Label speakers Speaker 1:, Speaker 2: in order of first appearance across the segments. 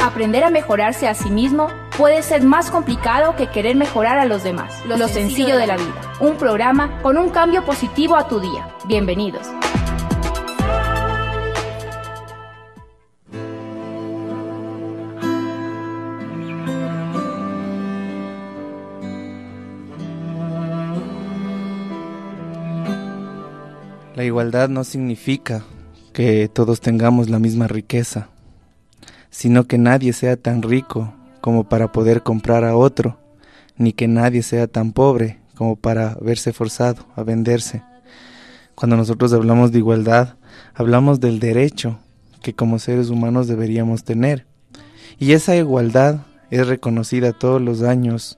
Speaker 1: Aprender a mejorarse a sí mismo puede ser más complicado que querer mejorar a los demás. Lo sencillo de la vida. Un programa con un cambio positivo a tu día. Bienvenidos.
Speaker 2: La igualdad no significa que todos tengamos la misma riqueza, sino que nadie sea tan rico como para poder comprar a otro, ni que nadie sea tan pobre como para verse forzado a venderse. Cuando nosotros hablamos de igualdad, hablamos del derecho que como seres humanos deberíamos tener. Y esa igualdad es reconocida todos los años,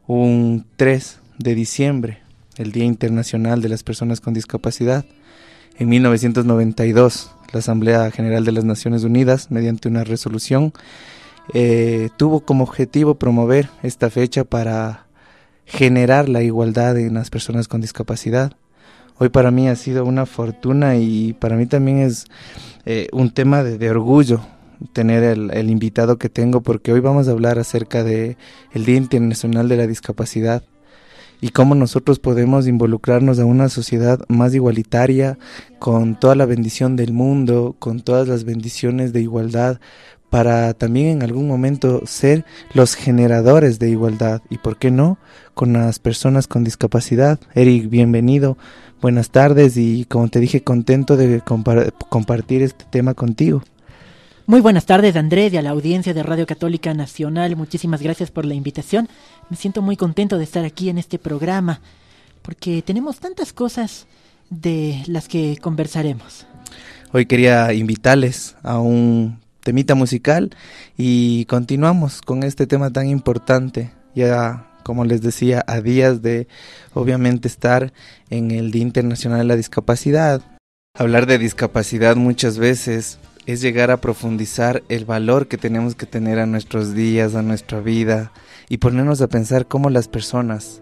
Speaker 2: un 3 de diciembre, el Día Internacional de las Personas con Discapacidad. En 1992, la Asamblea General de las Naciones Unidas, mediante una resolución, tuvo como objetivo promover esta fecha para generar la igualdad en las personas con discapacidad. Hoy para mí ha sido una fortuna y para mí también es un tema de orgullo tener el invitado que tengo, porque hoy vamos a hablar acerca del Día Internacional de la Discapacidad y cómo nosotros podemos involucrarnos a una sociedad más igualitaria, con toda la bendición del mundo, con todas las bendiciones de igualdad, para también en algún momento ser los generadores de igualdad, y por qué no, con las personas con discapacidad. Eric, bienvenido, buenas tardes, y como te dije, contento de compartir este tema contigo.
Speaker 3: Muy buenas tardes, Andrés, y a la audiencia de Radio Católica Nacional. Muchísimas gracias por la invitación. Me siento muy contento de estar aquí en este programa, porque tenemos tantas cosas de las que conversaremos. Hoy
Speaker 2: quería invitarles a un temita musical y continuamos con este tema tan importante. Ya, como les decía, a días de obviamente estar en el Día Internacional de la Discapacidad. Hablar de discapacidad muchas veces es llegar a profundizar el valor que tenemos que tener a nuestros días, a nuestra vida, y ponernos a pensar cómo las personas,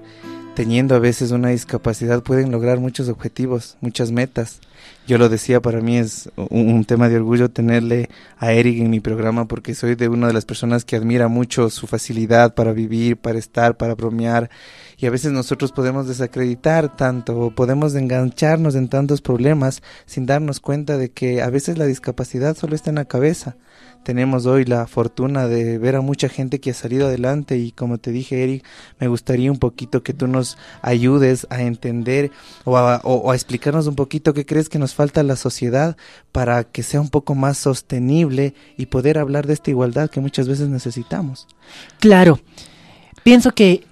Speaker 2: teniendo a veces una discapacidad, pueden lograr muchos objetivos, muchas metas. Yo lo decía, para mí es un tema de orgullo tenerle a Eric en mi programa, porque soy de una de las personas que admira mucho su facilidad para vivir, para estar, para bromear, y a veces nosotros podemos desacreditar tanto, podemos engancharnos en tantos problemas sin darnos cuenta de que a veces la discapacidad solo está en la cabeza. Tenemos hoy la fortuna de ver a mucha gente que ha salido adelante, y como te dije, Eric, me gustaría un poquito que tú nos ayudes a entender o a explicarnos un poquito qué crees que nos falta a la sociedad para que sea un poco más sostenible y poder hablar de esta igualdad que muchas veces necesitamos.
Speaker 3: Claro, pienso que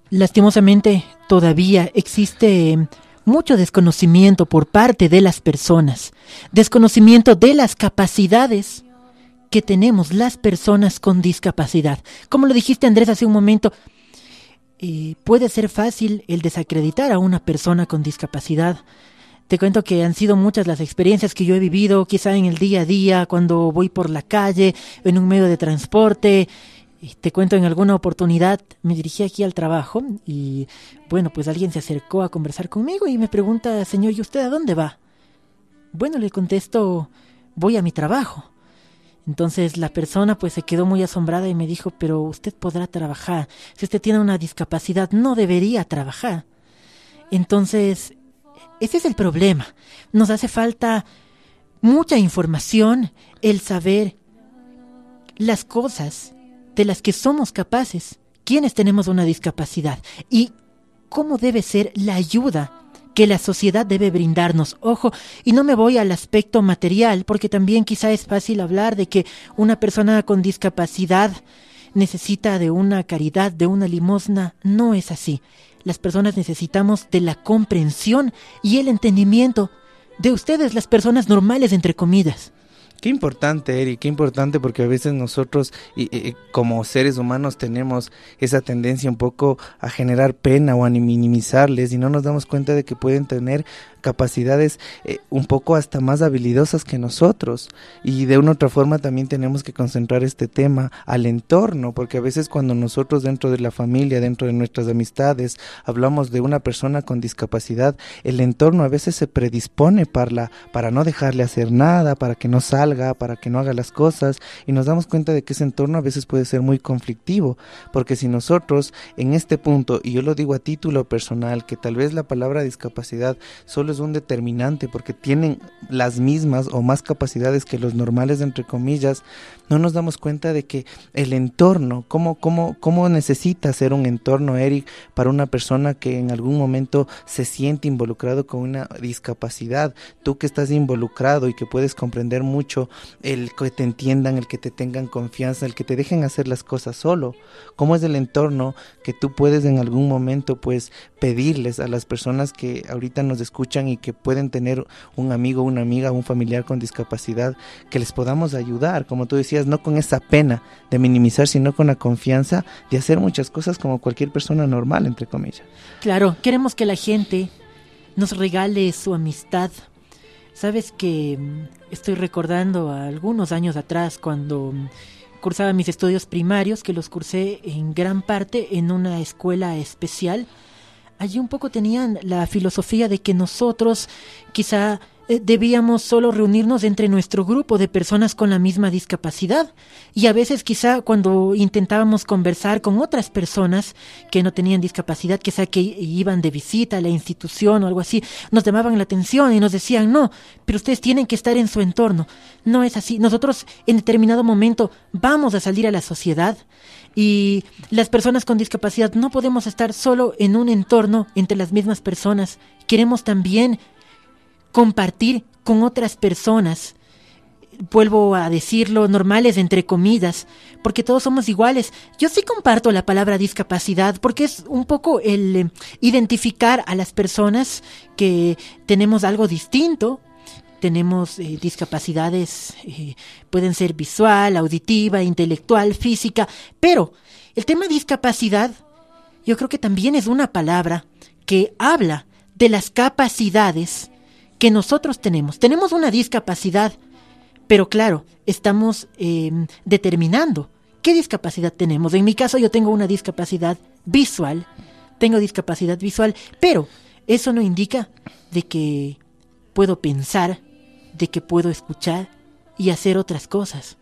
Speaker 3: lastimosamente todavía existe mucho desconocimiento por parte de las personas, desconocimiento de las capacidades que tenemos las personas con discapacidad. Como lo dijiste, Andrés, hace un momento, puede ser fácil el desacreditar a una persona con discapacidad. Te cuento que han sido muchas las experiencias que yo he vivido, quizá en el día a día, cuando voy por la calle, en un medio de transporte. Te cuento, en alguna oportunidad me dirigí aquí al trabajo y, bueno, pues alguien se acercó a conversar conmigo y me pregunta: señor, ¿y usted a dónde va? Bueno, le contesto: voy a mi trabajo. Entonces la persona pues se quedó muy asombrada y me dijo: pero usted podrá trabajar, si usted tiene una discapacidad no debería trabajar. Entonces, ese es el problema. Nos hace falta mucha información, el saber las cosas de las que somos capaces, quienes tenemos una discapacidad, y cómo debe ser la ayuda que la sociedad debe brindarnos. Ojo, y no me voy al aspecto material, porque también quizá es fácil hablar de que una persona con discapacidad necesita de una caridad, de una limosna. No es así. Las personas necesitamos de la comprensión y el entendimiento de ustedes, las personas normales, entre comillas.
Speaker 2: Qué importante, Eric, qué importante, porque a veces nosotros como seres humanos tenemos esa tendencia un poco a generar pena o a minimizarles, y no nos damos cuenta de que pueden tener capacidades un poco hasta más habilidosas que nosotros, y de una u otra forma también tenemos que concentrar este tema al entorno, porque a veces cuando nosotros dentro de la familia, dentro de nuestras amistades, hablamos de una persona con discapacidad, el entorno a veces se predispone para no dejarle hacer nada, para que no salga, para que no haga las cosas, y nos damos cuenta de que ese entorno a veces puede ser muy conflictivo, porque si nosotros en este punto, y yo lo digo a título personal, que tal vez la palabra discapacidad solo es un determinante porque tienen las mismas o más capacidades que los normales, entre comillas, no nos damos cuenta de que el entorno, cómo necesita ser un entorno, Eric, para una persona que en algún momento se siente involucrado con una discapacidad. Tú que estás involucrado y que puedes comprender mucho, el que te entiendan, el que te tengan confianza, el que te dejen hacer las cosas solo. ¿Cómo es el entorno que tú puedes en algún momento pues pedirles a las personas que ahorita nos escuchan y que pueden tener un amigo, una amiga, un familiar con discapacidad, que les podamos ayudar, como tú decías, no con esa pena de minimizar, sino con la confianza de hacer muchas cosas como cualquier persona normal, entre comillas?
Speaker 3: Claro, queremos que la gente nos regale su amistad. Sabes que estoy recordando a algunos años atrás cuando cursaba mis estudios primarios, que los cursé en gran parte en una escuela especial. Allí un poco tenían la filosofía de que nosotros quizá debíamos solo reunirnos entre nuestro grupo de personas con la misma discapacidad, y a veces quizá cuando intentábamos conversar con otras personas que no tenían discapacidad, quizá que iban de visita a la institución o algo así, nos llamaban la atención y nos decían: no, pero ustedes tienen que estar en su entorno. No es así, nosotros en determinado momento vamos a salir a la sociedad, y las personas con discapacidad no podemos estar solo en un entorno entre las mismas personas. Queremos también compartir con otras personas, vuelvo a decirlo, normales entre comillas, porque todos somos iguales. Yo sí comparto la palabra discapacidad porque es un poco el identificar a las personas que tenemos algo distinto. Tenemos discapacidades, pueden ser visual, auditiva, intelectual, física, pero el tema discapacidad yo creo que también es una palabra que habla de las capacidades que nosotros tenemos. Tenemos una discapacidad, pero claro, estamos determinando qué discapacidad tenemos. En mi caso yo tengo una discapacidad visual, pero eso no indica de que puedo pensar, de que puedo escuchar y hacer otras cosas.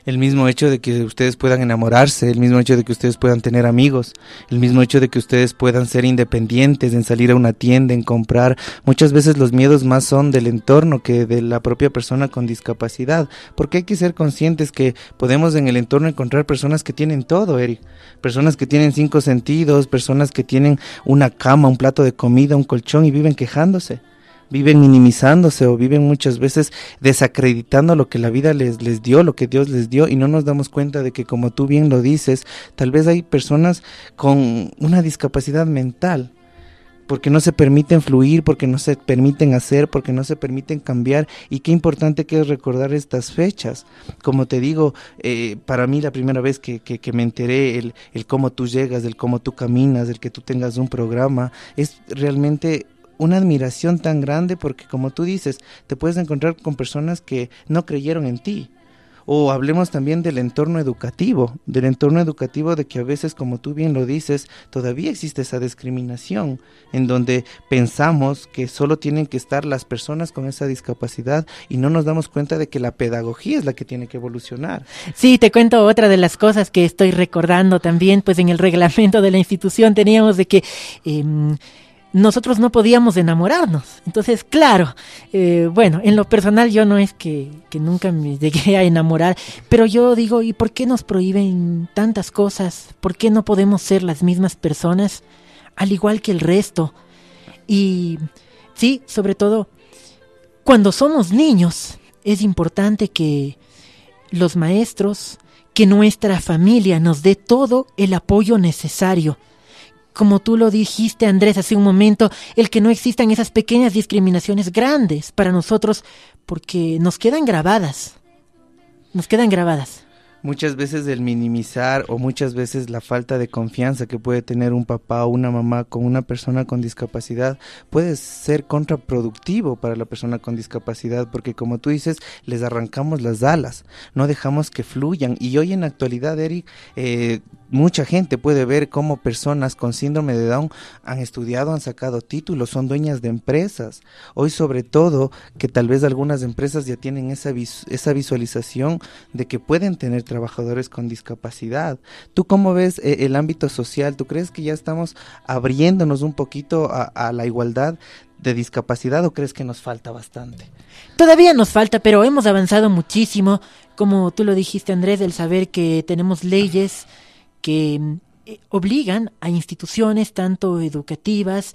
Speaker 2: El mismo hecho de que ustedes puedan enamorarse, el mismo hecho de que ustedes puedan tener amigos, el mismo hecho de que ustedes puedan ser independientes, en salir a una tienda, en comprar. Muchas veces los miedos más son del entorno que de la propia persona con discapacidad, porque hay que ser conscientes que podemos en el entorno encontrar personas que tienen todo, Eric, personas que tienen 5 sentidos, personas que tienen una cama, un plato de comida, un colchón, y viven quejándose, viven minimizándose o viven muchas veces desacreditando lo que la vida les dio, lo que Dios les dio, y no nos damos cuenta de que, como tú bien lo dices, tal vez hay personas con una discapacidad mental, porque no se permiten fluir, porque no se permiten hacer, porque no se permiten cambiar. Y qué importante que es recordar estas fechas. Como te digo, para mí la primera vez que me enteré, el cómo tú llegas, el cómo tú caminas, el que tú tengas un programa, es realmente una admiración tan grande, porque como tú dices, te puedes encontrar con personas que no creyeron en ti. O hablemos también del entorno educativo, de que a veces, como tú bien lo dices, todavía existe esa discriminación, en donde pensamos que solo tienen que estar las personas con esa discapacidad y no nos damos cuenta de que la pedagogía es la que tiene que evolucionar.
Speaker 3: Sí, te cuento otra de las cosas que estoy recordando también, pues en el reglamento de la institución teníamos de que nosotros no podíamos enamorarnos. Entonces, claro, bueno, en lo personal yo no es que nunca me llegué a enamorar, pero yo digo, ¿y por qué nos prohíben tantas cosas? ¿Por qué no podemos ser las mismas personas, al igual que el resto? Y sí, sobre todo, cuando somos niños, es importante que los maestros, que nuestra familia nos dé todo el apoyo necesario. Como tú lo dijiste, Andrés, hace un momento, el que no existan esas pequeñas discriminaciones grandes para nosotros, porque nos quedan grabadas.
Speaker 2: Muchas veces el minimizar o muchas veces la falta de confianza que puede tener un papá o una mamá con una persona con discapacidad puede ser contraproductivo para la persona con discapacidad, porque como tú dices, les arrancamos las alas, no dejamos que fluyan. Y hoy en la actualidad, Eric, mucha gente puede ver cómo personas con síndrome de Down han estudiado, han sacado títulos, son dueñas de empresas. Hoy sobre todo que tal vez algunas empresas ya tienen esa visualización de que pueden tener trabajadores con discapacidad. ¿Tú cómo ves el ámbito social? ¿Tú crees que ya estamos abriéndonos un poquito a la igualdad de discapacidad o crees que nos falta bastante?
Speaker 3: Todavía nos falta, pero hemos avanzado muchísimo. Como tú lo dijiste, Andrés, el saber que tenemos leyes que obligan a instituciones tanto educativas,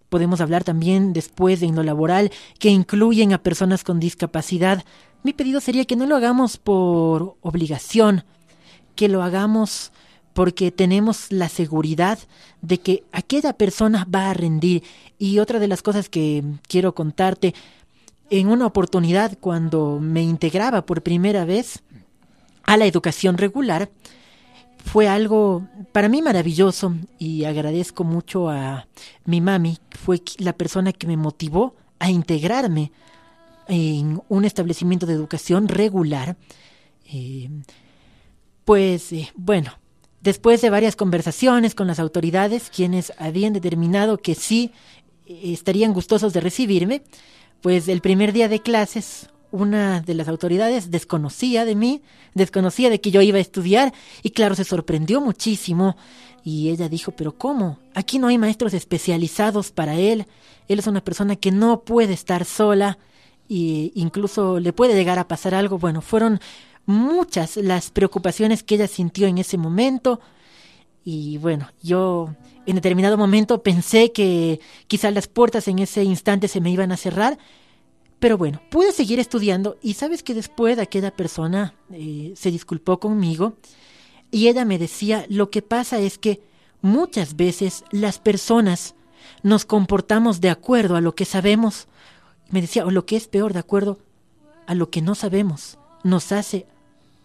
Speaker 3: podemos hablar también después en lo laboral, que incluyen a personas con discapacidad. Mi pedido sería que no lo hagamos por obligación, que lo hagamos porque tenemos la seguridad de que aquella persona va a rendir. Y otra de las cosas que quiero contarte, en una oportunidad cuando me integraba por primera vez a la educación regular, fue algo para mí maravilloso y agradezco mucho a mi mami, fue la persona que me motivó a integrarme en un establecimiento de educación regular. Bueno, después de varias conversaciones con las autoridades, quienes habían determinado que sí estarían gustosos de recibirme, pues el primer día de clases, una de las autoridades desconocía de mí, desconocía de que yo iba a estudiar y claro, se sorprendió muchísimo y ella dijo, pero ¿cómo? Aquí no hay maestros especializados para él es una persona que no puede estar sola e incluso le puede llegar a pasar algo. Bueno, fueron muchas las preocupaciones que ella sintió en ese momento y bueno, yo en determinado momento pensé que quizás las puertas en ese instante se me iban a cerrar. Pero bueno, pude seguir estudiando y sabes que después aquella persona se disculpó conmigo y ella me decía, lo que pasa es que muchas veces las personas nos comportamos de acuerdo a lo que sabemos. Me decía, o lo que es peor, de acuerdo a lo que no sabemos, nos hace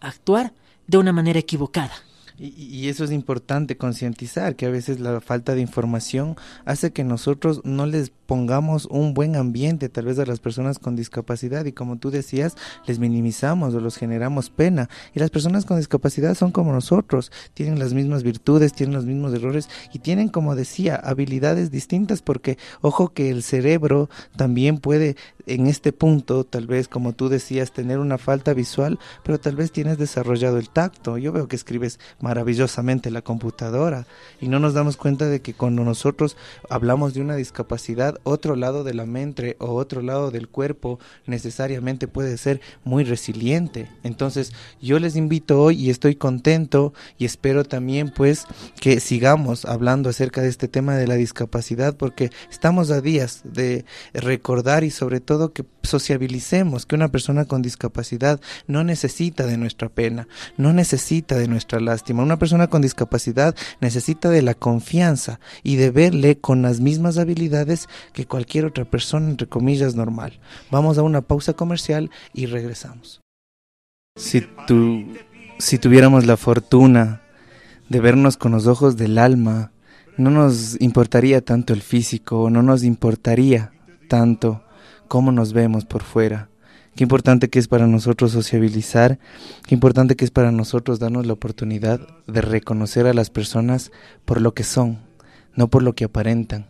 Speaker 3: actuar de una manera equivocada.
Speaker 2: Y eso es importante concientizar, que a veces la falta de información hace que nosotros no les pongamos un buen ambiente tal vez a las personas con discapacidad y como tú decías, les minimizamos o los generamos pena. Y las personas con discapacidad son como nosotros, tienen las mismas virtudes, tienen los mismos errores y tienen, como decía, habilidades distintas porque, ojo que el cerebro también puede en este punto, tal vez como tú decías, tener una falta visual, pero tal vez tienes desarrollado el tacto. Yo veo que escribes maravillosamente la computadora y no nos damos cuenta de que cuando nosotros hablamos de una discapacidad, otro lado de la mente o otro lado del cuerpo necesariamente puede ser muy resiliente. Entonces yo les invito hoy y estoy contento y espero también pues que sigamos hablando acerca de este tema de la discapacidad porque estamos a días de recordar y sobre todo que sociabilicemos que una persona con discapacidad no necesita de nuestra pena, no necesita de nuestra lástima. Una persona con discapacidad necesita de la confianza y de verle con las mismas habilidades que cualquier otra persona, entre comillas, normal. Vamos a una pausa comercial y regresamos. Si tuviéramos la fortuna de vernos con los ojos del alma, no nos importaría tanto el físico, no nos importaría tanto cómo nos vemos por fuera. Qué importante que es para nosotros sociabilizar, qué importante que es para nosotros darnos la oportunidad de reconocer a las personas por lo que son, no por lo que aparentan.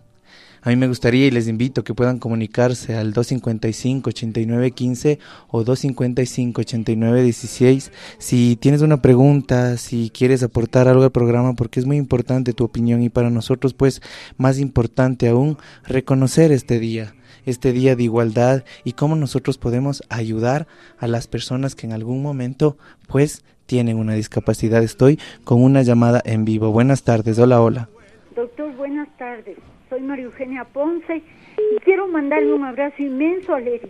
Speaker 2: A mí me gustaría y les invito que puedan comunicarse al 255-8915 o 255-8916 si tienes una pregunta, si quieres aportar algo al programa, porque es muy importante tu opinión y para nosotros pues más importante aún reconocer este día de igualdad y cómo nosotros podemos ayudar a las personas que en algún momento pues tienen una discapacidad. Estoy con una llamada en vivo. Buenas tardes, hola.
Speaker 4: Doctor, buenas tardes. Soy María Eugenia Ponce y quiero mandarle un abrazo inmenso a Eric.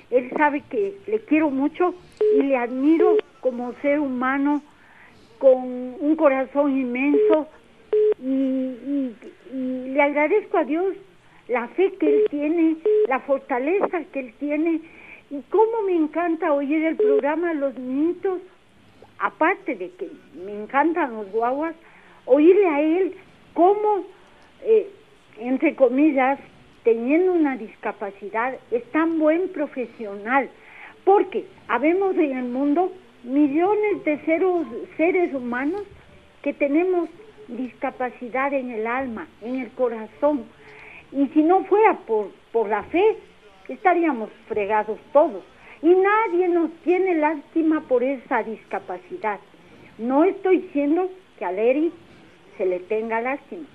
Speaker 4: Él sabe que le quiero mucho y le admiro como ser humano con un corazón inmenso y le agradezco a Dios la fe que él tiene, la fortaleza que él tiene y cómo me encanta oír el programa Los Niñitos aparte de que me encantan los guaguas, oírle a él cómo, entre comillas, teniendo una discapacidad, es tan buen profesional, porque habemos en el mundo millones de seres humanos que tenemos discapacidad en el alma, en el corazón, y si no fuera por la fe, estaríamos fregados todos, y nadie nos tiene lástima por esa discapacidad. No estoy diciendo que a Leri se le tenga lástima.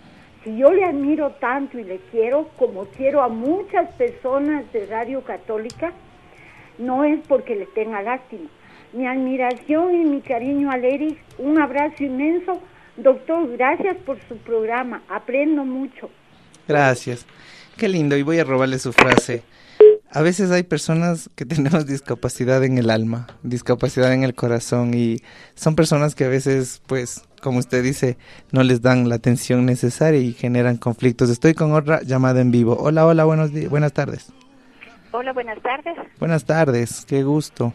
Speaker 4: Si yo le admiro tanto y le quiero, como quiero a muchas personas de Radio Católica, no es porque le tenga lástima. Mi admiración y mi cariño a Leri, un abrazo inmenso. Doctor, gracias por su programa, aprendo mucho.
Speaker 2: Gracias. Qué lindo, y voy a robarle su frase. A veces hay personas que tenemos discapacidad en el alma, discapacidad en el corazón, y son personas que a veces, pues, como usted dice, no les dan la atención necesaria y generan conflictos. Estoy con otra llamada en vivo. Hola, hola, buenas tardes.
Speaker 5: Hola, buenas tardes.
Speaker 2: Buenas tardes, qué gusto.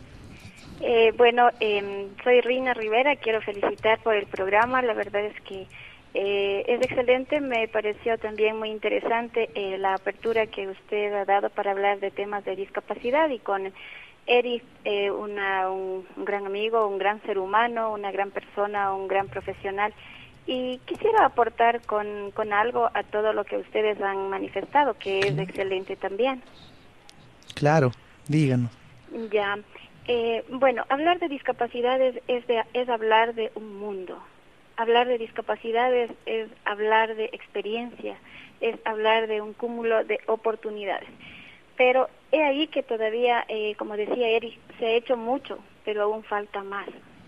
Speaker 5: Soy Rina Rivera, quiero felicitar por el programa, la verdad es que es excelente, me pareció también muy interesante la apertura que usted ha dado para hablar de temas de discapacidad, y con Eric, un gran amigo, un gran ser humano, una gran persona, un gran profesional, y quisiera aportar con algo a todo lo que ustedes han manifestado, que es excelente también.
Speaker 2: Claro, díganos.
Speaker 5: Ya. Hablar de discapacidades es hablar de un mundo. Hablar de discapacidades es hablar de experiencia, es hablar de un cúmulo de oportunidades. Pero es ahí que todavía, como decía Eric, se ha hecho mucho, pero aún falta más.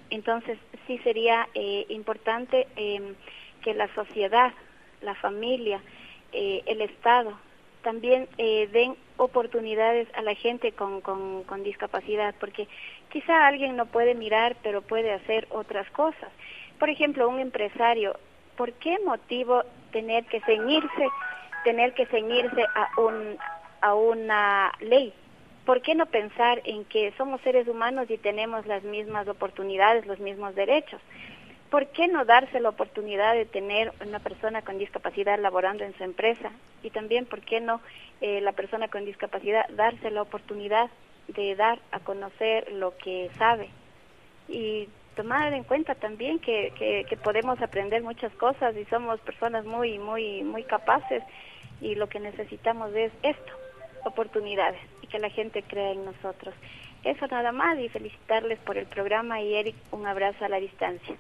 Speaker 5: Entonces, sí sería importante que la sociedad, la familia, el Estado, también den oportunidades a la gente con discapacidad, porque quizá alguien no puede mirar, pero puede hacer otras cosas. Por ejemplo, un empresario, ¿por qué motivo tener que ceñirse a una ley? ¿Por qué no pensar en que somos seres humanos y tenemos las mismas oportunidades, los mismos derechos? ¿Por qué no darse la oportunidad de tener una persona con discapacidad laborando en su empresa? Y también, ¿por qué no la persona con discapacidad darse la oportunidad de dar a conocer lo que sabe? Y tomar en cuenta también que podemos aprender muchas cosas y somos personas muy, muy, muy capaces, y lo que necesitamos es esto, oportunidades, y que la gente crea en nosotros. Eso nada más, y felicitarles por el programa, y Eric, un abrazo a la distancia.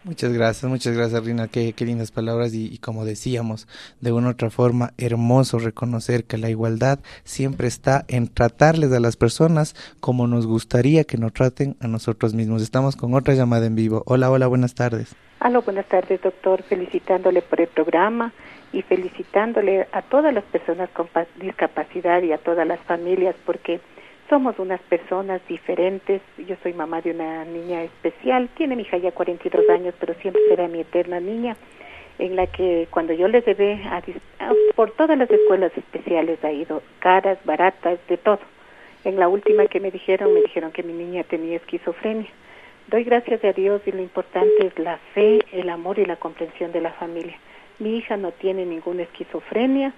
Speaker 2: Muchas gracias Rina, qué lindas palabras, y como decíamos, de una u otra forma, hermoso reconocer que la igualdad siempre está en tratarles a las personas como nos gustaría que nos traten a nosotros mismos. Estamos con otra llamada en vivo. Hola, buenas tardes.
Speaker 6: Aló, buenas tardes, doctor, felicitándole por el programa y felicitándole a todas las personas con discapacidad y a todas las familias, porque somos unas personas diferentes. Yo soy mamá de una niña especial, tiene mi hija ya 42 años, pero siempre será mi eterna niña, en la que cuando yo les llevé por todas las escuelas especiales ha ido, caras, baratas, de todo. En la última que me dijeron que mi niña tenía esquizofrenia. Doy gracias a Dios, y lo importante es la fe, el amor y la comprensión de la familia. Mi hija no tiene ninguna esquizofrenia.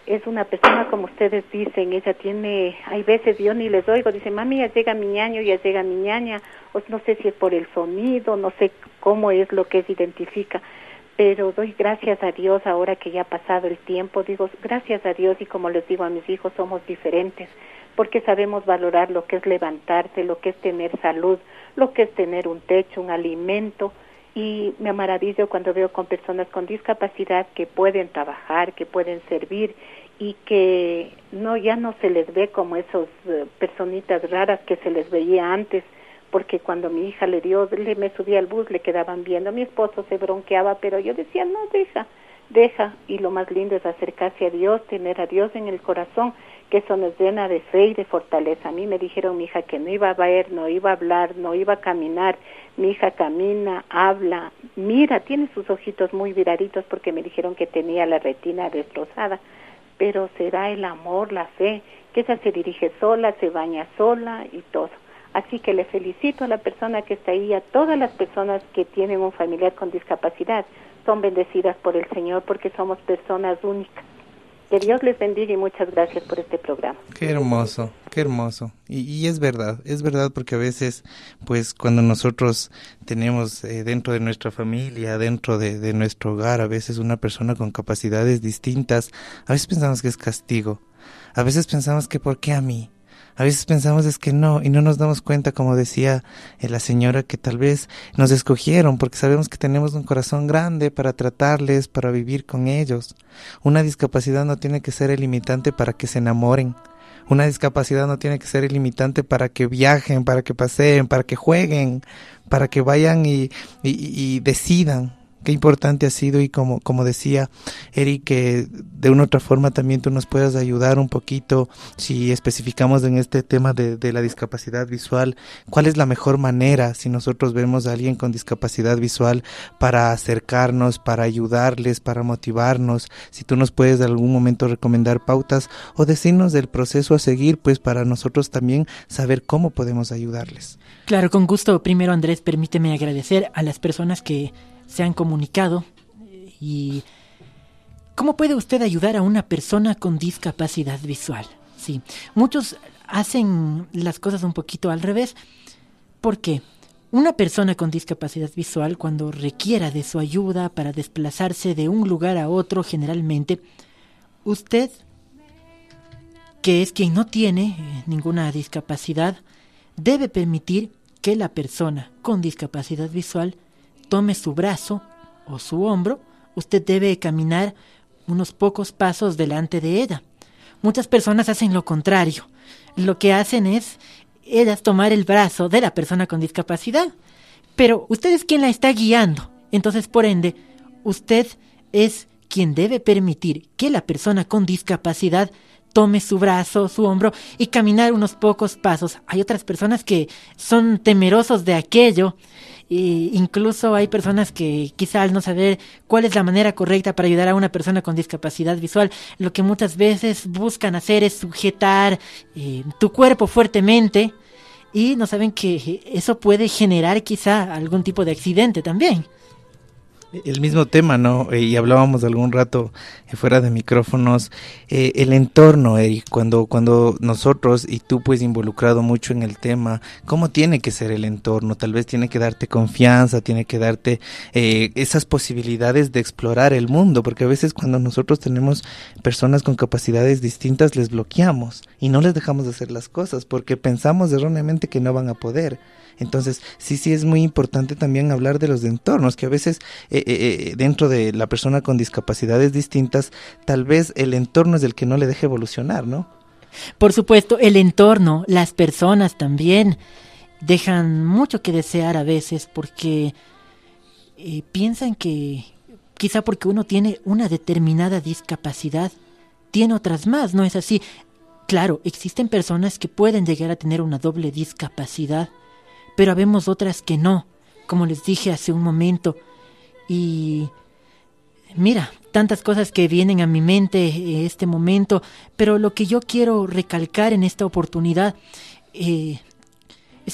Speaker 6: Es una persona, como ustedes dicen, ella tiene, hay veces yo ni les oigo, dice, mami, ya llega mi ñaño, ya llega mi ñaña, o no sé si es por el sonido, no sé cómo es lo que se identifica, pero doy gracias a Dios ahora que ya ha pasado el tiempo, digo, gracias a Dios, y como les digo a mis hijos, somos diferentes, porque sabemos valorar lo que es levantarse, lo que es tener salud, lo que es tener un techo, un alimento, y me maravillo cuando veo con personas con discapacidad que pueden trabajar, que pueden servir, y que ya no se les ve como esos personitas raras que se les veía antes, porque cuando mi hija me subía al bus, le quedaban viendo, mi esposo se bronqueaba, pero yo decía, no, deja, y lo más lindo es acercarse a Dios, tener a Dios en el corazón, que eso nos llena de fe y de fortaleza. A mí me dijeron, mi hija, que no iba a ver, no iba a hablar, no iba a caminar. Mi hija camina, habla, mira, tiene sus ojitos muy viraditos porque me dijeron que tenía la retina destrozada, pero será el amor, la fe, que ella se dirige sola, se baña sola y todo. Así que le felicito a la persona que está ahí, a todas las personas que tienen un familiar con discapacidad. Son bendecidas por el Señor porque somos personas únicas. Que Dios les bendiga y muchas gracias por este programa.
Speaker 2: Qué hermoso, qué hermoso. Y es verdad porque a veces, pues cuando nosotros tenemos dentro de nuestra familia, dentro de nuestro hogar, a veces una persona con capacidades distintas, a veces pensamos que es castigo, a veces pensamos que ¿por qué a mí? A veces pensamos es que no, y no nos damos cuenta, como decía la señora, que tal vez nos escogieron porque sabemos que tenemos un corazón grande para tratarles, para vivir con ellos. Una discapacidad no tiene que ser el limitante para que se enamoren. Una discapacidad no tiene que ser el limitante para que viajen, para que paseen, para que jueguen, para que vayan y decidan. Qué importante ha sido, y como decía Eric, que de una u otra forma también tú nos puedas ayudar un poquito, si especificamos en este tema de la discapacidad visual, cuál es la mejor manera si nosotros vemos a alguien con discapacidad visual para acercarnos, para ayudarles, para motivarnos. Si tú nos puedes de algún momento recomendar pautas o decirnos del proceso a seguir, pues para nosotros también saber cómo podemos ayudarles.
Speaker 3: Claro, con gusto. Primero, Andrés, permíteme agradecer a las personas que se han comunicado. Y ¿cómo puede usted ayudar a una persona con discapacidad visual? Sí, muchos hacen las cosas un poquito al revés, porque una persona con discapacidad visual, cuando requiera de su ayuda para desplazarse de un lugar a otro, generalmente, usted, que es quien no tiene ninguna discapacidad, debe permitir que la persona con discapacidad visual tome su brazo o su hombro. Usted debe caminar unos pocos pasos delante de ella. Muchas personas hacen lo contrario. Lo que hacen es ellas tomar el brazo de la persona con discapacidad, pero usted es quien la está guiando. Entonces, por ende, usted es quien debe permitir que la persona con discapacidad tome su brazo, su hombro y caminar unos pocos pasos. Hay otras personas que son temerosos de aquello. Incluso hay personas que quizá al no saber cuál es la manera correcta para ayudar a una persona con discapacidad visual, lo que muchas veces buscan hacer es sujetar tu cuerpo fuertemente, y no saben que eso puede generar quizá algún tipo de accidente también.
Speaker 2: El mismo tema, ¿no? Y hablábamos algún rato fuera de micrófonos, el entorno, Eric, cuando nosotros, y tú pues involucrado mucho en el tema, ¿cómo tiene que ser el entorno? Tal vez tiene que darte confianza, tiene que darte esas posibilidades de explorar el mundo, porque a veces cuando nosotros tenemos personas con capacidades distintas les bloqueamos y no les dejamos de hacer las cosas porque pensamos erróneamente que no van a poder. Entonces, sí es muy importante también hablar de los entornos, que a veces dentro de la persona con discapacidades distintas, tal vez el entorno es el que no le deja evolucionar, ¿no?
Speaker 3: Por supuesto, el entorno, las personas también dejan mucho que desear a veces, porque piensan que quizá porque uno tiene una determinada discapacidad, tiene otras más, ¿no es así? Claro, existen personas que pueden llegar a tener una doble discapacidad, pero habemos otras que no, como les dije hace un momento. Y mira, tantas cosas que vienen a mi mente en este momento, pero lo que yo quiero recalcar en esta oportunidad es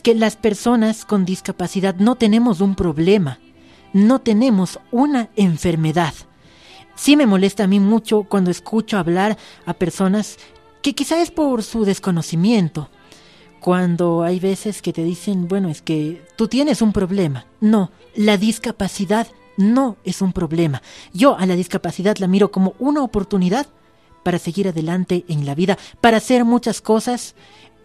Speaker 3: que las personas con discapacidad no tenemos un problema, no tenemos una enfermedad. Sí me molesta a mí mucho cuando escucho hablar a personas que quizá es por su desconocimiento, cuando hay veces que te dicen, bueno, es que tú tienes un problema. No, la discapacidad no es un problema. Yo a la discapacidad la miro como una oportunidad para seguir adelante en la vida, para hacer muchas cosas.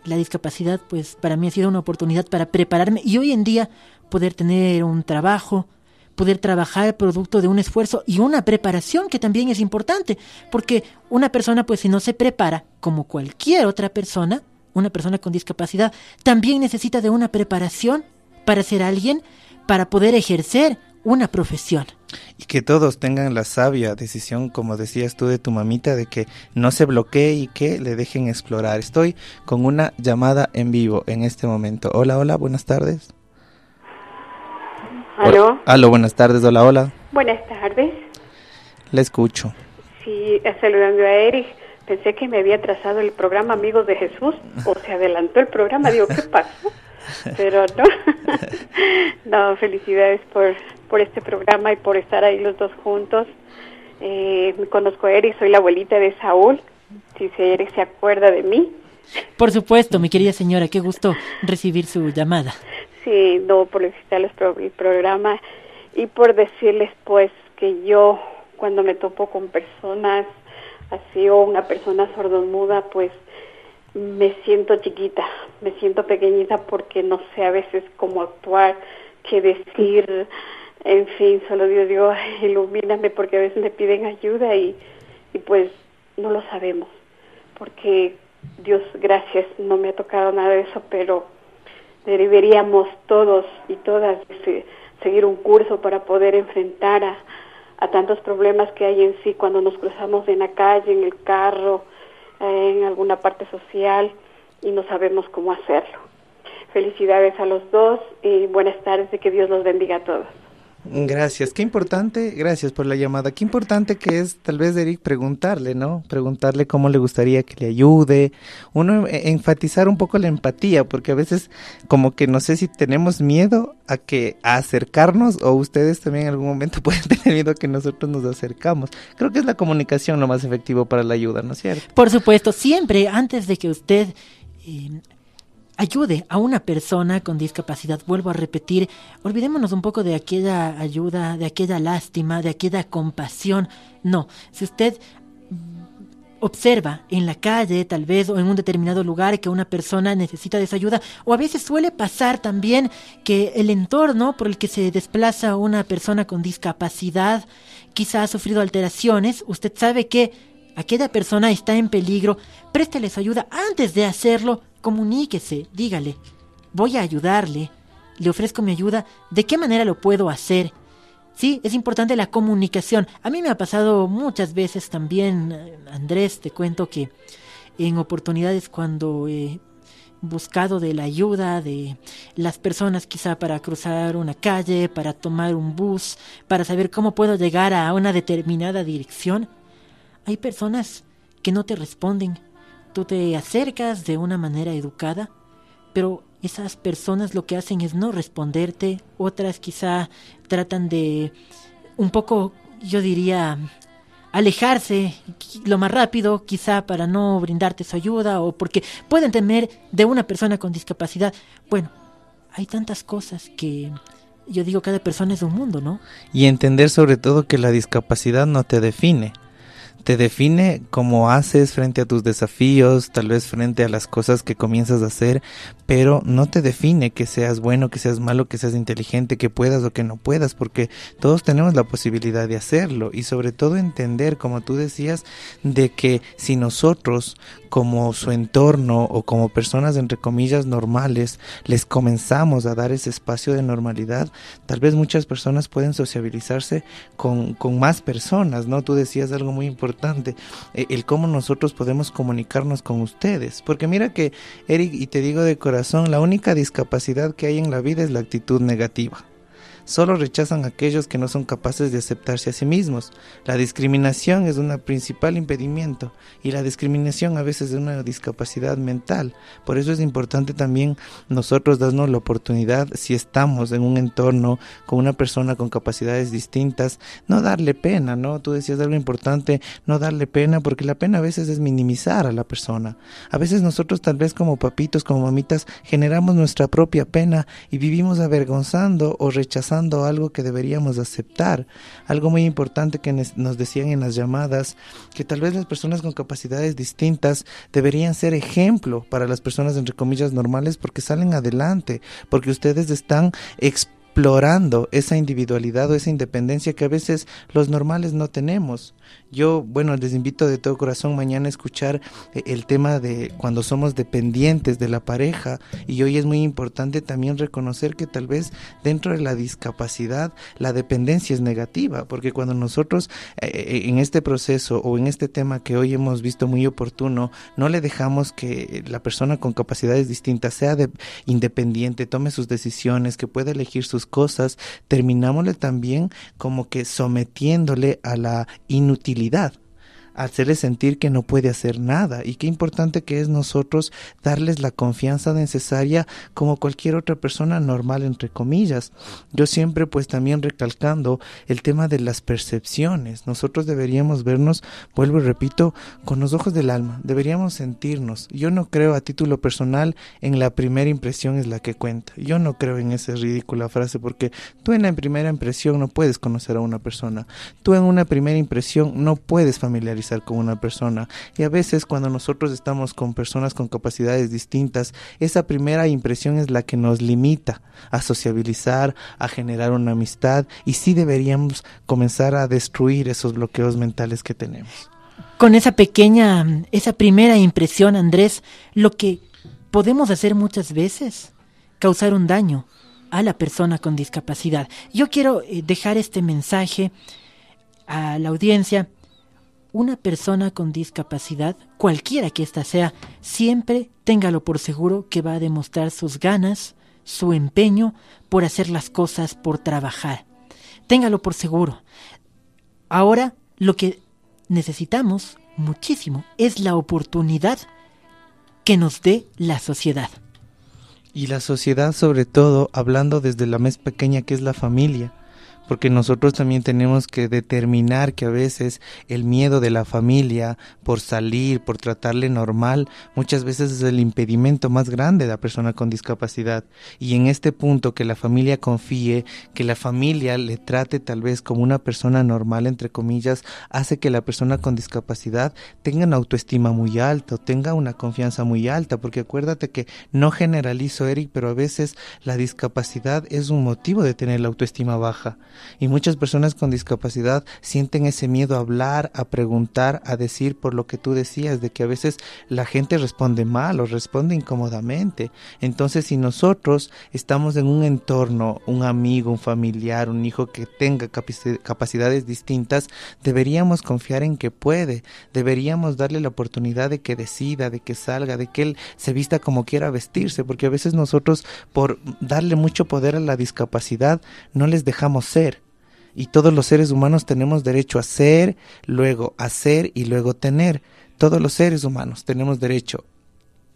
Speaker 3: La discapacidad, pues, para mí ha sido una oportunidad para prepararme y hoy en día poder tener un trabajo, poder trabajar producto de un esfuerzo y una preparación que también es importante, porque una persona, pues, si no se prepara como cualquier otra persona, una persona con discapacidad también necesita de una preparación para ser alguien, para poder ejercer una profesión.
Speaker 2: Y que todos tengan la sabia decisión, como decías tú de tu mamita, de que no se bloquee y que le dejen explorar. Estoy con una llamada en vivo en este momento. Hola, buenas tardes.
Speaker 7: ¿Aló?
Speaker 2: Aló, buenas tardes, hola.
Speaker 7: Buenas tardes.
Speaker 2: La escucho.
Speaker 7: Sí, saludando a Eric. Pensé que me había trazado el programa Amigos de Jesús, o se adelantó el programa. Digo, ¿qué pasó? pero no. No, felicidades por este programa y por estar ahí los dos juntos. Me conozco a Eric, soy la abuelita de Saúl, si Eric se acuerda de mí.
Speaker 3: Por supuesto, mi querida señora, qué gusto recibir su llamada.
Speaker 7: Sí, no, por felicitarles por el programa y por decirles pues que yo cuando me topo con personas así o una persona sordomuda, pues me siento chiquita, me siento pequeñita porque no sé a veces cómo actuar, qué decir, en fin, solo Dios digo, ilumíname porque a veces me piden ayuda y pues no lo sabemos, porque Dios gracias, no me ha tocado nada de eso, pero deberíamos todos y todas seguir un curso para poder enfrentar a tantos problemas que hay en sí cuando nos cruzamos en la calle, en el carro, en alguna parte social y no sabemos cómo hacerlo. Felicidades a los dos y buenas tardes y que Dios los bendiga a todos.
Speaker 2: Gracias, qué importante, gracias por la llamada, qué importante que es tal vez Eric preguntarle, ¿no? Preguntarle cómo le gustaría que le ayude, uno enfatizar un poco la empatía, porque a veces como que no sé si tenemos miedo a acercarnos o ustedes también en algún momento pueden tener miedo a que nosotros nos acercamos. Creo que es la comunicación lo más efectivo para la ayuda, ¿no es cierto?
Speaker 3: Por supuesto, siempre antes de que usted ayude a una persona con discapacidad, vuelvo a repetir, olvidémonos un poco de aquella ayuda, de aquella lástima, de aquella compasión. No, si usted observa en la calle tal vez o en un determinado lugar que una persona necesita de esa ayuda, o a veces suele pasar también que el entorno por el que se desplaza una persona con discapacidad quizá ha sufrido alteraciones, usted sabe que aquella persona está en peligro, préstele su ayuda. Antes de hacerlo, comuníquese, dígale, voy a ayudarle, le ofrezco mi ayuda, ¿de qué manera lo puedo hacer? Sí, es importante la comunicación. A mí me ha pasado muchas veces también, Andrés, te cuento que en oportunidades cuando he buscado de la ayuda de las personas quizá para cruzar una calle, para tomar un bus, para saber cómo puedo llegar a una determinada dirección, hay personas que no te responden. Tú te acercas de una manera educada, pero esas personas lo que hacen es no responderte. Otras quizá tratan de un poco, yo diría, alejarse lo más rápido, quizá para no brindarte su ayuda o porque pueden temer de una persona con discapacidad. Bueno, hay tantas cosas que yo digo, cada persona es un mundo, ¿no?
Speaker 2: Y entender sobre todo que la discapacidad no te define. Te define cómo haces frente a tus desafíos, tal vez frente a las cosas que comienzas a hacer, pero no te define que seas bueno, que seas malo, que seas inteligente, que puedas o que no puedas, porque todos tenemos la posibilidad de hacerlo y sobre todo entender, como tú decías, de que si nosotros como su entorno o como personas entre comillas normales les comenzamos a dar ese espacio de normalidad, tal vez muchas personas pueden sociabilizarse con más personas, ¿no? Tú decías algo muy importante, el cómo nosotros podemos comunicarnos con ustedes, porque mira que, Eric, y te digo de corazón, la única discapacidad que hay en la vida es la actitud negativa. Solo rechazan a aquellos que no son capaces de aceptarse a sí mismos. La discriminación es un principal impedimento y la discriminación a veces es una discapacidad mental. Por eso es importante también nosotros darnos la oportunidad, si estamos en un entorno con una persona con capacidades distintas, no darle pena, ¿no? Tú decías algo importante, no darle pena, porque la pena a veces es minimizar a la persona. A veces nosotros tal vez como papitos, como mamitas, generamos nuestra propia pena y vivimos avergonzando o rechazando algo que deberíamos aceptar. Algo muy importante que nos decían en las llamadas, que tal vez las personas con capacidades distintas deberían ser ejemplo para las personas entre comillas normales, porque salen adelante, porque ustedes están explorando esa individualidad o esa independencia que a veces los normales no tenemos. Yo, bueno, les invito de todo corazón mañana a escuchar el tema de cuando somos dependientes de la pareja, y hoy es muy importante también reconocer que tal vez dentro de la discapacidad la dependencia es negativa, porque cuando nosotros en este proceso o en este tema que hoy hemos visto muy oportuno, no le dejamos que la persona con capacidades distintas sea independiente, tome sus decisiones, que pueda elegir sus cosas, terminámosle también como que sometiéndole a la inutilidad, hacerle sentir que no puede hacer nada, y qué importante que es nosotros darles la confianza necesaria como cualquier otra persona normal, entre comillas. Yo siempre pues también recalcando el tema de las percepciones. Nosotros deberíamos vernos, vuelvo y repito, con los ojos del alma, deberíamos sentirnos. Yo no creo, a título personal, en la primera impresión es la que cuenta. Yo no creo en esa ridícula frase, porque tú en la primera impresión no puedes conocer a una persona, tú en una primera impresión no puedes familiarizar con una persona, y a veces cuando nosotros estamos con personas con capacidades distintas, esa primera impresión es la que nos limita a sociabilizar, a generar una amistad, y sí deberíamos comenzar a destruir esos bloqueos mentales que tenemos.
Speaker 3: Con esa primera impresión, Andrés, lo que podemos hacer muchas veces, causar un daño a la persona con discapacidad. Yo quiero dejar este mensaje a la audiencia. Una persona con discapacidad, cualquiera que ésta sea, siempre téngalo por seguro que va a demostrar sus ganas, su empeño por hacer las cosas, por trabajar. Téngalo por seguro. Ahora, lo que necesitamos muchísimo es la oportunidad que nos dé la sociedad.
Speaker 2: Y la sociedad, sobre todo, hablando desde la más pequeña, que es la familia. Porque nosotros también tenemos que determinar que a veces el miedo de la familia por salir, por tratarle normal, muchas veces es el impedimento más grande de la persona con discapacidad. Y en este punto, que la familia confíe, que la familia le trate tal vez como una persona normal, entre comillas, hace que la persona con discapacidad tenga una autoestima muy alta, tenga una confianza muy alta, porque acuérdate que no generalizo, Eric, pero a veces la discapacidad es un motivo de tener la autoestima baja. Y muchas personas con discapacidad sienten ese miedo a hablar, a preguntar, a decir, por lo que tú decías, de que a veces la gente responde mal o responde incómodamente. Entonces, si nosotros estamos en un entorno, un amigo, un familiar, un hijo que tenga capacidades distintas, deberíamos confiar en que puede, deberíamos darle la oportunidad de que decida, de que salga, de que él se vista como quiera vestirse, porque a veces nosotros, por darle mucho poder a la discapacidad, no les dejamos ser. Y todos los seres humanos tenemos derecho a ser, luego a hacer y luego tener. Todos los seres humanos tenemos derecho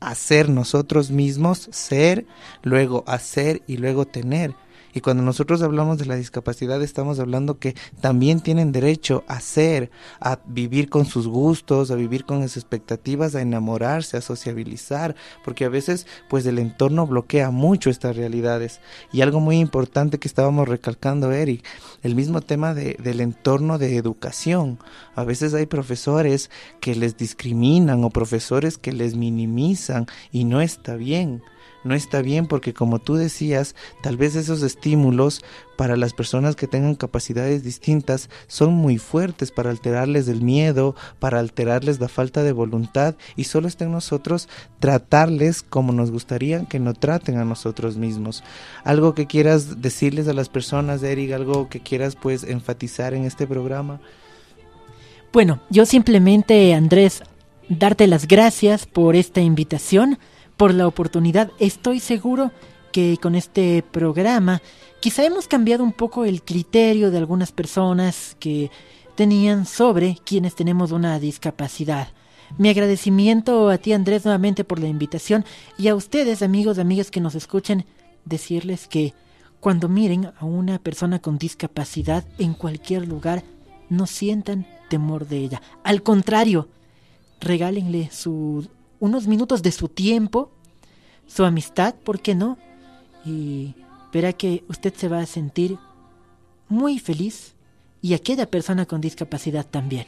Speaker 2: a ser nosotros mismos, ser, luego hacer y luego tener. Y cuando nosotros hablamos de la discapacidad, estamos hablando que también tienen derecho a ser, a vivir con sus gustos, a vivir con sus expectativas, a enamorarse, a sociabilizar, porque a veces pues el entorno bloquea mucho estas realidades. Y algo muy importante que estábamos recalcando, Eric, el mismo tema del entorno de educación. A veces hay profesores que les discriminan o profesores que les minimizan, y no está bien. No está bien, porque como tú decías, tal vez esos estímulos para las personas que tengan capacidades distintas son muy fuertes para alterarles el miedo, para alterarles la falta de voluntad, y solo está en nosotros tratarles como nos gustaría que nos traten a nosotros mismos. Algo que quieras decirles a las personas, Eric, algo que quieras pues enfatizar en este programa.
Speaker 3: Bueno, yo simplemente, Andrés, darte las gracias por esta invitación, por la oportunidad. Estoy seguro que con este programa quizá hemos cambiado un poco el criterio de algunas personas que tenían sobre quienes tenemos una discapacidad. Mi agradecimiento a ti, Andrés, nuevamente por la invitación, y a ustedes, amigos, amigas que nos escuchen, decirles que cuando miren a una persona con discapacidad en cualquier lugar, no sientan temor de ella. Al contrario, regálenle unos minutos de su tiempo, su amistad, ¿por qué no? Y verá que usted se va a sentir muy feliz, y aquella persona con discapacidad también.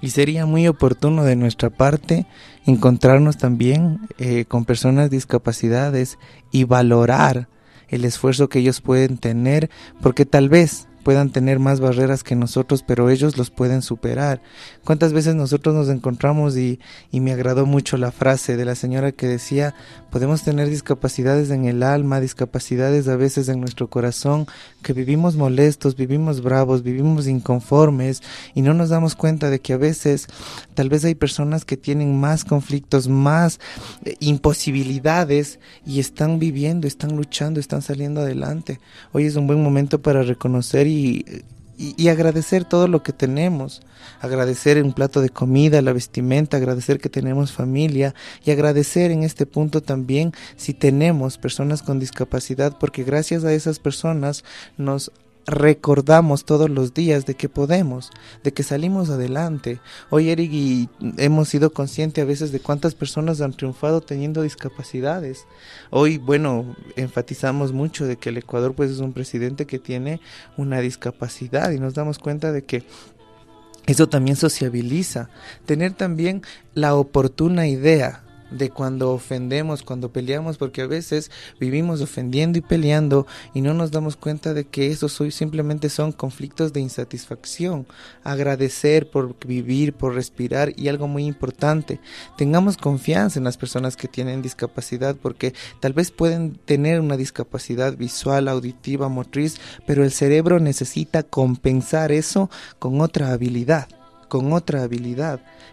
Speaker 2: Y sería muy oportuno de nuestra parte encontrarnos también con personas discapacidades y valorar el esfuerzo que ellos pueden tener, porque tal vez puedan tener más barreras que nosotros, pero ellos los pueden superar. ¿Cuántas veces nosotros nos encontramos y me agradó mucho la frase de la señora que decía, podemos tener discapacidades en el alma, discapacidades a veces en nuestro corazón, que vivimos molestos, vivimos bravos, vivimos inconformes, y no nos damos cuenta de que a veces tal vez hay personas que tienen más conflictos, más imposibilidades, y están viviendo, están luchando, están saliendo adelante. Hoy es un buen momento para reconocer y y agradecer todo lo que tenemos, agradecer un plato de comida, la vestimenta, agradecer que tenemos familia y agradecer en este punto también si tenemos personas con discapacidad, porque gracias a esas personas nos recordamos todos los días de que podemos, de que salimos adelante. Hoy, Eric, y hemos sido conscientes a veces de cuántas personas han triunfado teniendo discapacidades. Hoy, bueno, enfatizamos mucho de que el Ecuador pues es un presidente que tiene una discapacidad y nos damos cuenta de que eso también sociabiliza. Tener también la oportuna idea de cuando ofendemos, cuando peleamos, porque a veces vivimos ofendiendo y peleando y no nos damos cuenta de que eso simplemente son conflictos de insatisfacción. Agradecer por vivir, por respirar, y algo muy importante, tengamos confianza en las personas que tienen discapacidad, porque tal vez pueden tener una discapacidad visual, auditiva, motriz, pero el cerebro necesita compensar eso con otra habilidad.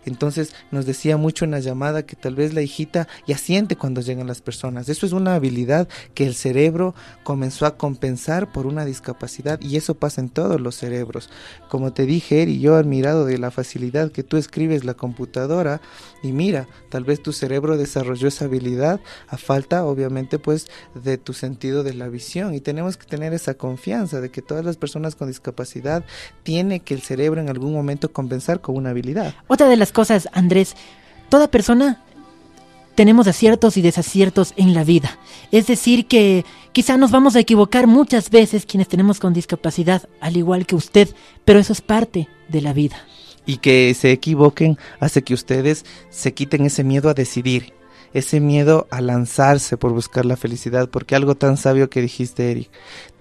Speaker 2: Entonces nos decía mucho en la llamada que tal vez la hijita ya siente cuando llegan las personas. Eso es una habilidad que el cerebro comenzó a compensar por una discapacidad, y eso pasa en todos los cerebros. Como te dije, Eri, yo he admirado de la facilidad que tú escribes la computadora, y mira, tal vez tu cerebro desarrolló esa habilidad a falta, obviamente, pues de tu sentido de la visión, y tenemos que tener esa confianza de que todas las personas con discapacidad tiene que el cerebro en algún momento compensar con una habilidad.
Speaker 3: Otra de las cosas, Andrés, toda persona tenemos aciertos y desaciertos en la vida. Es decir, que quizá nos vamos a equivocar muchas veces quienes tenemos con discapacidad, al igual que usted, pero eso es parte de la vida.
Speaker 2: Y que se equivoquen hace que ustedes se quiten ese miedo a decidir, ese miedo a lanzarse por buscar la felicidad, porque algo tan sabio que dijiste, Eric,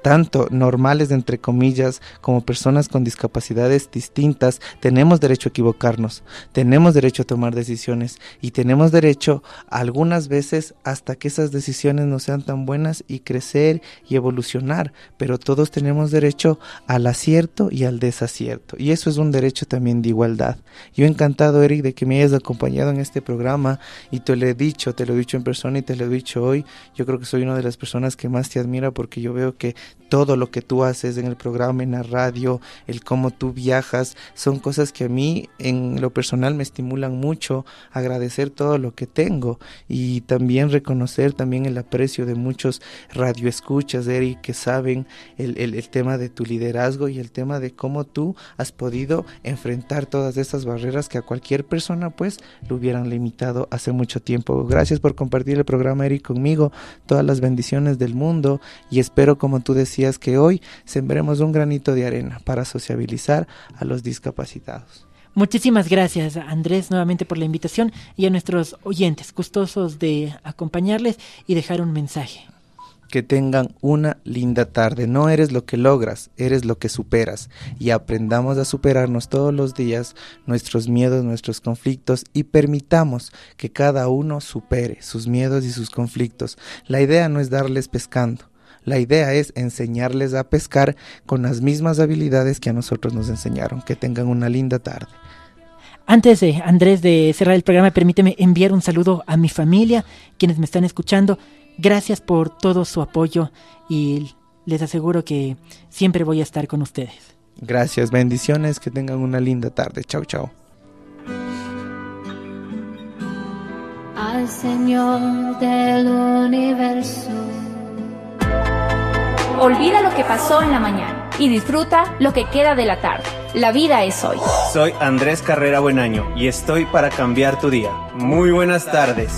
Speaker 2: tanto normales, entre comillas, como personas con discapacidades distintas, tenemos derecho a equivocarnos, tenemos derecho a tomar decisiones, y tenemos derecho algunas veces hasta que esas decisiones no sean tan buenas, y crecer y evolucionar, pero todos tenemos derecho al acierto y al desacierto, y eso es un derecho también de igualdad. Yo encantado, Eric, de que me hayas acompañado en este programa, y te lo he dicho en persona y te lo he dicho hoy. Yo creo que soy una de las personas que más te admira, porque yo veo que todo lo que tú haces en el programa, en la radio, el cómo tú viajas, son cosas que a mí en lo personal me estimulan mucho. Agradecer todo lo que tengo, y también reconocer también el aprecio de muchos radioescuchas, Eric, que saben el tema de tu liderazgo y el tema de cómo tú has podido enfrentar todas esas barreras que a cualquier persona pues lo hubieran limitado hace mucho tiempo. Gracias por compartir el programa, Eric, conmigo. Todas las bendiciones del mundo, y espero, como tú decías, que hoy sembremos un granito de arena para sociabilizar a los discapacitados.
Speaker 3: Muchísimas gracias, Andrés, nuevamente por la invitación, y a nuestros oyentes, gustosos de acompañarles y dejar un mensaje.
Speaker 2: Que tengan una linda tarde. No eres lo que logras, eres lo que superas, y aprendamos a superarnos todos los días nuestros miedos, nuestros conflictos, y permitamos que cada uno supere sus miedos y sus conflictos. La idea no es darles pescando, la idea es enseñarles a pescar con las mismas habilidades que a nosotros nos enseñaron. Que tengan una linda tarde.
Speaker 3: Antes de, Andrés, de cerrar el programa, permíteme enviar un saludo a mi familia, quienes me están escuchando. Gracias por todo su apoyo, y les aseguro que siempre voy a estar con ustedes.
Speaker 2: Gracias, bendiciones, que tengan una linda tarde. Chao, chao.
Speaker 8: Al Señor del universo.
Speaker 1: Olvida lo que pasó en la mañana y disfruta lo que queda de la tarde. La vida es hoy.
Speaker 9: Soy Andrés Carrera Buenaño y estoy para cambiar tu día. Muy buenas tardes.